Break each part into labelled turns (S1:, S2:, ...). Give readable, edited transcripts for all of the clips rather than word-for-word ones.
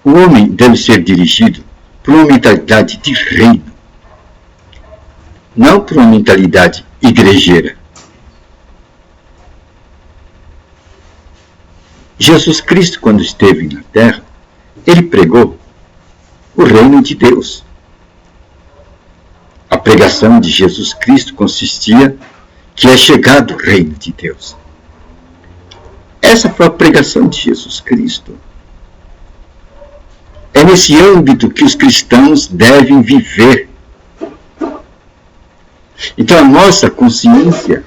S1: O homem deve ser dirigido por uma mentalidade de reino, não por uma mentalidade igrejeira. Jesus Cristo, quando esteve na terra, ele pregou o reino de Deus. A pregação de Jesus Cristo consistia que é chegado o reino de Deus. Essa foi a pregação de Jesus Cristo. É nesse âmbito que os cristãos devem viver. Então a nossa consciência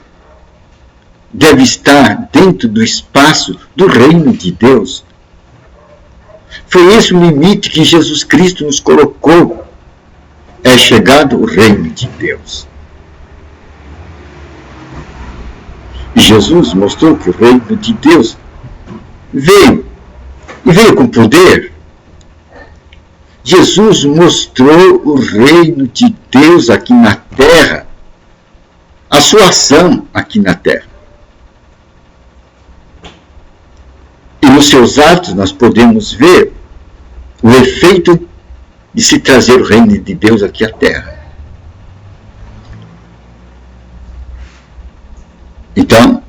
S1: deve estar dentro do espaço do reino de Deus. Foi esse o limite que Jesus Cristo nos colocou. É chegado o reino de Deus. E Jesus mostrou que o reino de Deus veio, e veio com poder. Jesus mostrou o reino de Deus aqui na terra, a sua ação aqui na terra. E nos seus atos nós podemos ver o efeito de se trazer o reino de Deus aqui à terra. Então,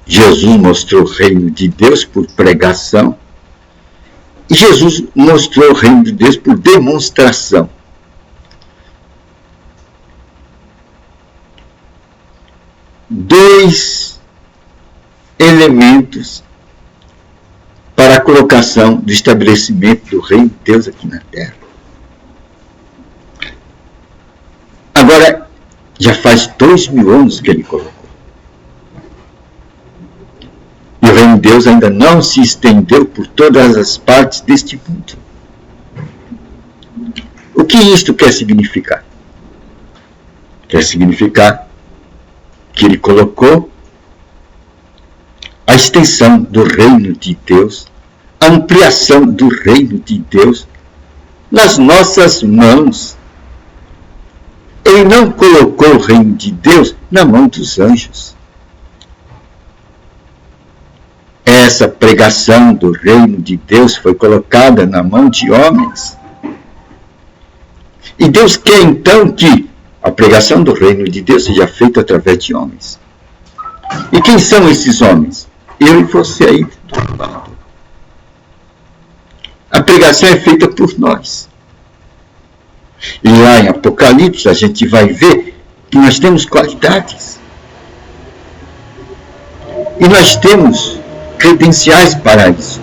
S1: Jesus mostrou o reino de Deus por pregação, e Jesus mostrou o reino de Deus por demonstração. Dois elementos para a colocação do estabelecimento do reino de Deus aqui na terra. Agora, já faz 2000 anos que ele colocou. E o reino de Deus ainda não se estendeu por todas as partes deste mundo. O que isto quer significar? Quer significar que ele colocou a extensão do reino de Deus, a ampliação do reino de Deus nas nossas mãos. Ele não colocou o reino de Deus na mão dos anjos. Essa pregação do reino de Deus foi colocada na mão de homens. E Deus quer então que a pregação do reino de Deus seja feita através de homens. E quem são esses homens? Eu e você aí do outro lado. A pregação é feita por nós. E lá em Apocalipse a gente vai ver que nós temos qualidades. E nós temos credenciais para isso.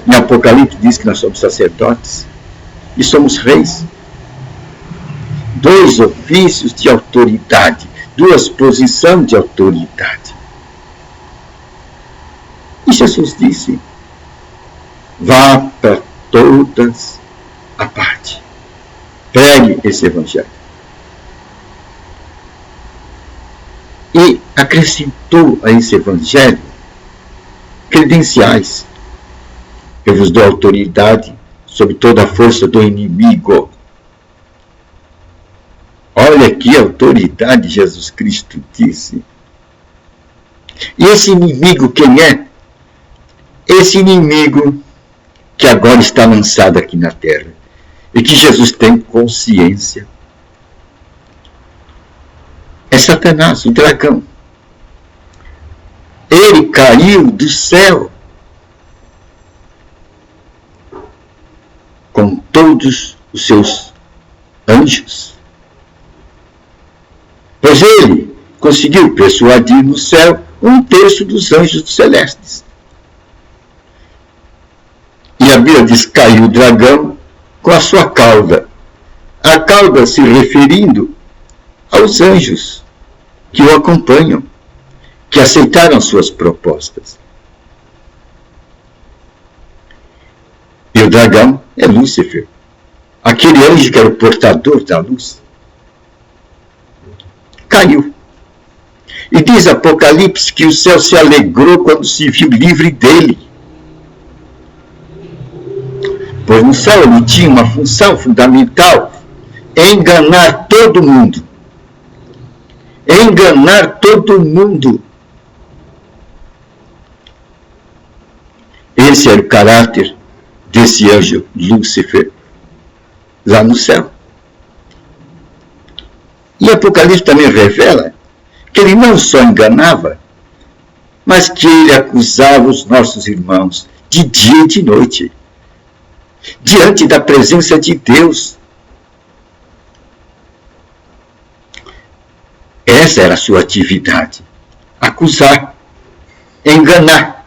S1: Em Apocalipse diz que nós somos sacerdotes e somos reis. 2 ofícios de autoridade, 2 posições de autoridade. E Jesus disse: vá para todas a parte. Pregue esse evangelho. E acrescentou a esse evangelho credenciais. Eu vos dou autoridade sobre toda a força do inimigo. Olha que autoridade Jesus Cristo disse. E esse inimigo quem é? Esse inimigo que agora está lançado aqui na terra. E que Jesus tem consciência. É Satanás, o dragão. Ele caiu do céu com todos os seus anjos. Pois ele conseguiu persuadir no céu 1/3 dos anjos celestes. E a Bíblia diz: caiu o dragão com a sua cauda. A cauda se referindo aos anjos que o acompanham, que aceitaram suas propostas. E o dragão é Lúcifer, aquele anjo que era o portador da luz. Caiu. E diz Apocalipse que o céu se alegrou quando se viu livre dele. Pois no céu ele tinha uma função fundamental: enganar todo mundo. Enganar todo mundo. Esse era o caráter desse anjo Lúcifer lá no céu. E Apocalipse também revela que ele não só enganava, mas que ele acusava os nossos irmãos de dia e de noite, diante da presença de Deus. Essa era a sua atividade: acusar, enganar.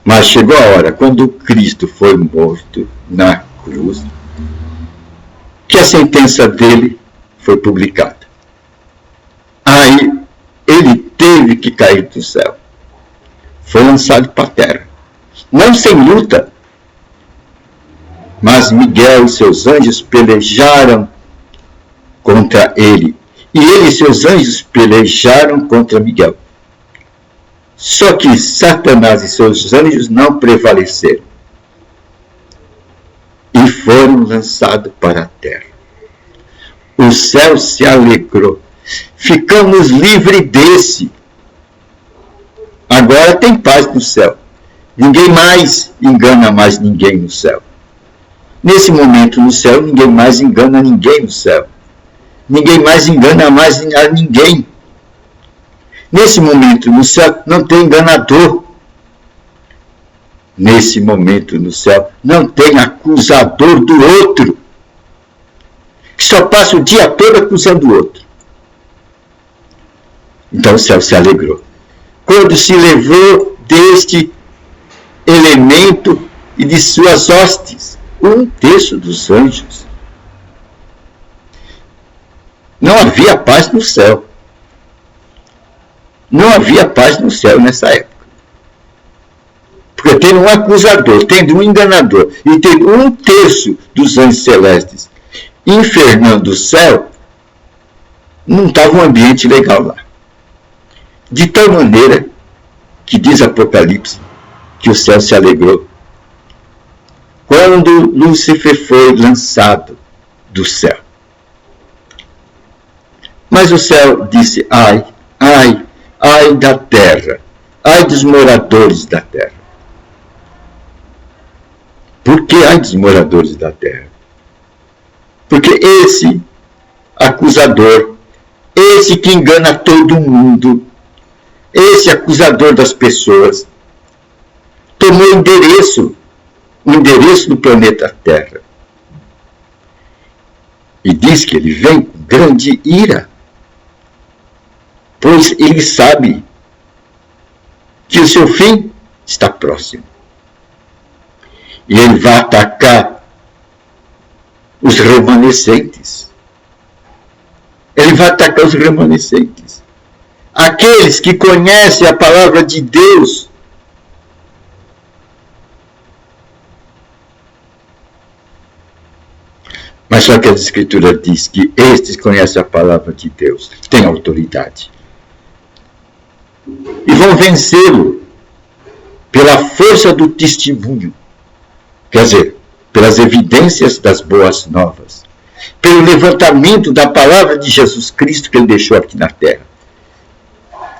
S1: Mas chegou a hora, quando Cristo foi morto na cruz, que a sentença dele foi publicada. Aí ele teve que cair do céu. Foi lançado para a terra. Não sem luta, mas Miguel e seus anjos pelejaram contra ele. E ele e seus anjos pelejaram contra Miguel. Só que Satanás e seus anjos não prevaleceram e foram lançados para a terra. O céu se alegrou. Ficamos livres desse. Agora tem paz no céu. Ninguém mais engana mais ninguém no céu. Nesse momento no céu, ninguém mais engana ninguém no céu. Ninguém mais engana mais a ninguém. Nesse momento no céu, não tem enganador. Nesse momento no céu, não tem acusador do outro, que só passa o dia todo acusando o outro. Então o céu se alegrou quando se livrou deste elemento e de suas hostes, 1/3 dos anjos. Não havia paz no céu. Não havia paz no céu nessa época. Porque tendo um acusador, tendo um enganador e tendo 1/3 dos anjos celestes infernando o céu, não estava um ambiente legal lá. De tal maneira que diz Apocalipse que o céu se alegrou quando Lúcifer foi lançado do céu. Mas o céu disse: ai, ai, ai da terra, ai dos moradores da terra. Por que ai dos moradores da terra? Porque esse acusador, esse que engana todo mundo, esse acusador das pessoas, tomou o endereço do planeta Terra. E diz que ele vem com grande ira, pois ele sabe que o seu fim está próximo. E ele vai atacar os remanescentes. Ele vai atacar os remanescentes. Aqueles que conhecem a palavra de Deus. Mas só que a Escritura diz que estes que conhecem a palavra de Deus têm autoridade. E vão vencê-lo pela força do testemunho. Quer dizer, pelas evidências das boas novas. Pelo levantamento da palavra de Jesus Cristo que ele deixou aqui na terra.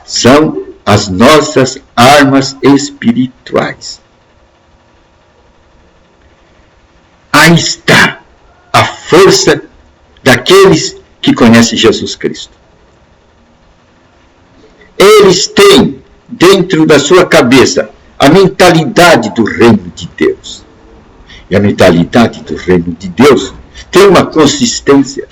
S1: São as nossas armas espirituais. Aí está a força daqueles que conhecem Jesus Cristo. Eles têm dentro da sua cabeça a mentalidade do reino de Deus. E a mentalidade do reino de Deus tem uma consistência.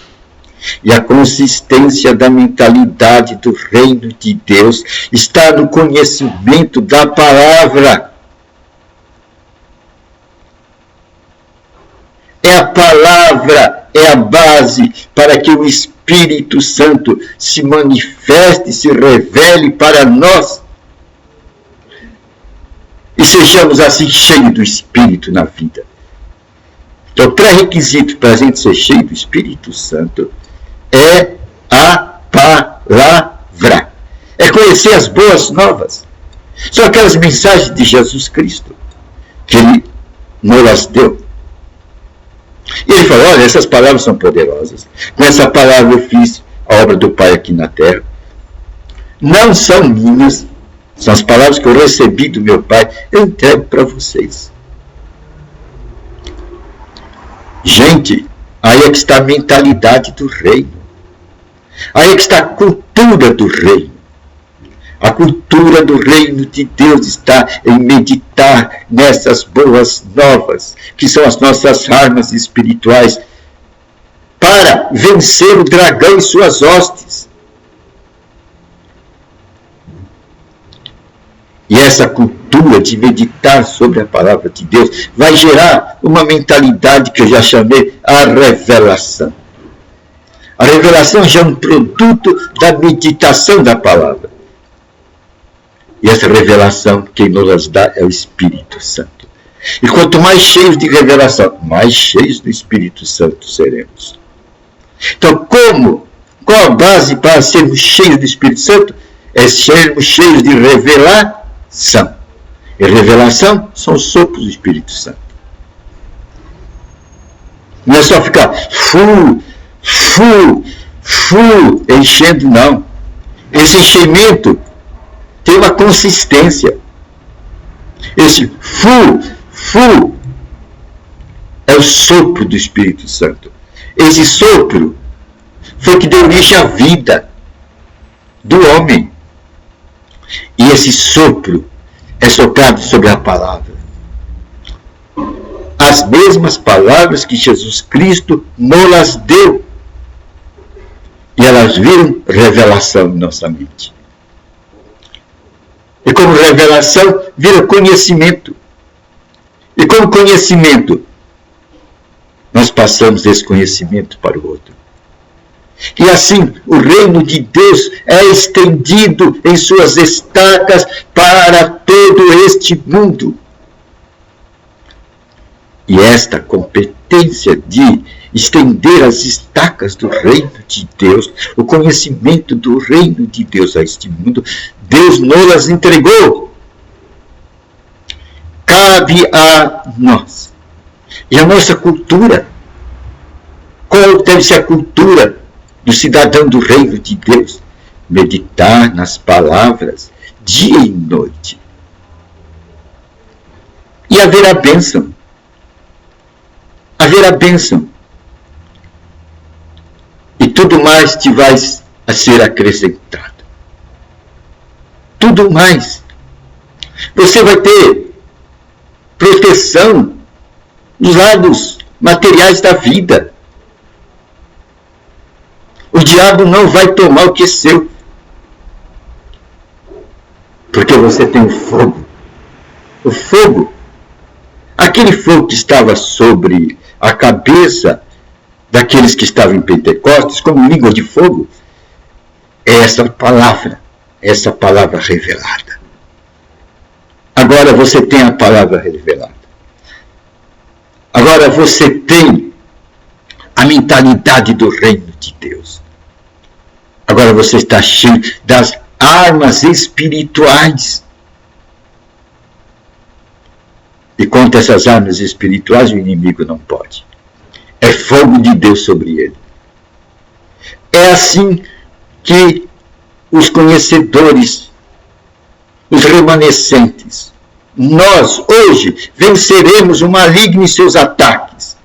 S1: E a consistência da mentalidade do reino de Deus está no conhecimento da palavra. É a palavra, é a base para que o Espírito Santo se manifeste, se revele para nós. E sejamos assim cheios do Espírito na vida. Então, o pré-requisito para a gente ser cheio do Espírito Santo é a palavra. É conhecer as boas novas. São aquelas mensagens de Jesus Cristo que ele nos as deu. E ele falou: olha, essas palavras são poderosas. Com essa palavra eu fiz a obra do Pai aqui na terra. Não são minhas, são as palavras que eu recebi do meu Pai. Eu entrego para vocês. Gente, aí é que está a mentalidade do reino. Aí é que está a cultura do reino. A cultura do reino de Deus está em meditar nessas boas novas, que são as nossas armas espirituais, para vencer o dragão e suas hostes. E essa cultura de meditar sobre a palavra de Deus vai gerar uma mentalidade que eu já chamei a revelação. A revelação já é um produto da meditação da palavra. E essa revelação, quem nos dá é o Espírito Santo. E quanto mais cheios de revelação, mais cheios do Espírito Santo seremos. Então, qual a base para sermos cheios do Espírito Santo? É sermos cheios de revelação. E revelação são os sopros do Espírito Santo. Não é só ficar enchendo, não. Esse enchimento tem uma consistência. Esse é o sopro do Espírito Santo. Esse sopro foi que deu origem à vida do homem. E esse sopro é soprado sobre a palavra. As mesmas palavras que Jesus Cristo nos deu. E elas viram revelação em nossa mente. E como revelação, vira conhecimento. E como conhecimento, nós passamos desse conhecimento para o outro. E assim, o reino de Deus é estendido em suas estacas para todo este mundo. E esta competência de estender as estacas do reino de Deus, o conhecimento do reino de Deus a este mundo, Deus nos entregou. Cabe a nós. E a nossa cultura, qual deve ser a cultura do cidadão do reino de Deus? Meditar nas palavras dia e noite. E haverá bênção. Haverá bênção. E tudo mais te vai a ser acrescentado. Tudo mais. Você vai ter proteção dos lados materiais da vida. O diabo não vai tomar o que é seu. Porque você tem o fogo. O fogo. Aquele fogo que estava sobre a cabeça daqueles que estavam em Pentecostes, como língua de fogo, é essa palavra revelada. Agora você tem a palavra revelada. Agora você tem a mentalidade do reino de Deus. Agora você está cheio das armas espirituais. E contra essas armas espirituais o inimigo não pode. É fogo de Deus sobre ele. É assim que os conhecedores, os remanescentes, nós hoje venceremos o maligno e seus ataques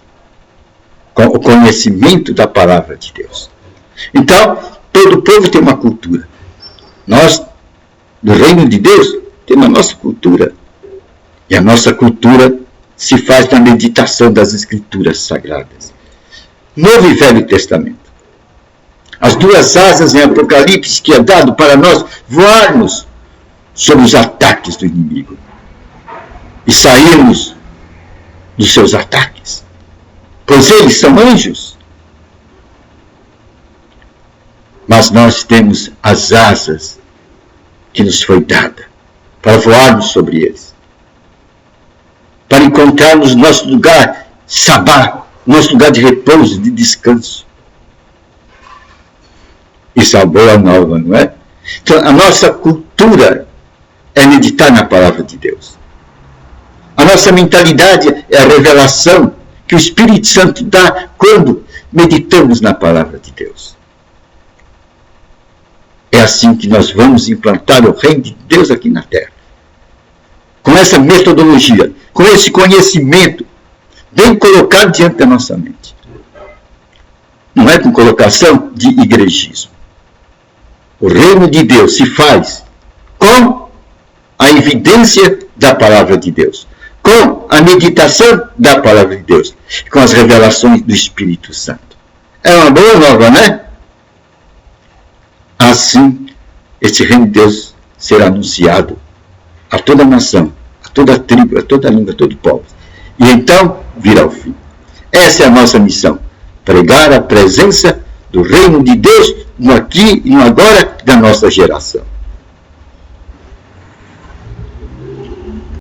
S1: com o conhecimento da palavra de Deus. Então, todo povo tem uma cultura. Nós, do reino de Deus, temos a nossa cultura. E a nossa cultura se faz na meditação das Escrituras Sagradas. Novo e Velho Testamento. As duas asas em Apocalipse que é dado para nós voarmos sobre os ataques do inimigo. E sairmos dos seus ataques. Pois eles são anjos. Mas nós temos as asas que nos foi dada para voarmos sobre eles. Para encontrarmos nosso lugar sabá, nosso lugar de repouso, de descanso. Isso é uma boa nova, não é? Então, a nossa cultura é meditar na palavra de Deus. A nossa mentalidade é a revelação que o Espírito Santo dá quando meditamos na palavra de Deus. É assim que nós vamos implantar o reino de Deus aqui na terra. Com essa metodologia, com esse conhecimento bem colocado diante da nossa mente. Não é com colocação de igrejismo. O reino de Deus se faz com a evidência da palavra de Deus, com a meditação da palavra de Deus, com as revelações do Espírito Santo. É uma boa nova, né? Assim, esse reino de Deus será anunciado a toda a nação, a toda a tribo, a toda a língua, a todo o povo. E então virá o fim. Essa é a nossa missão. Pregar a presença do reino de Deus no aqui e no agora da nossa geração.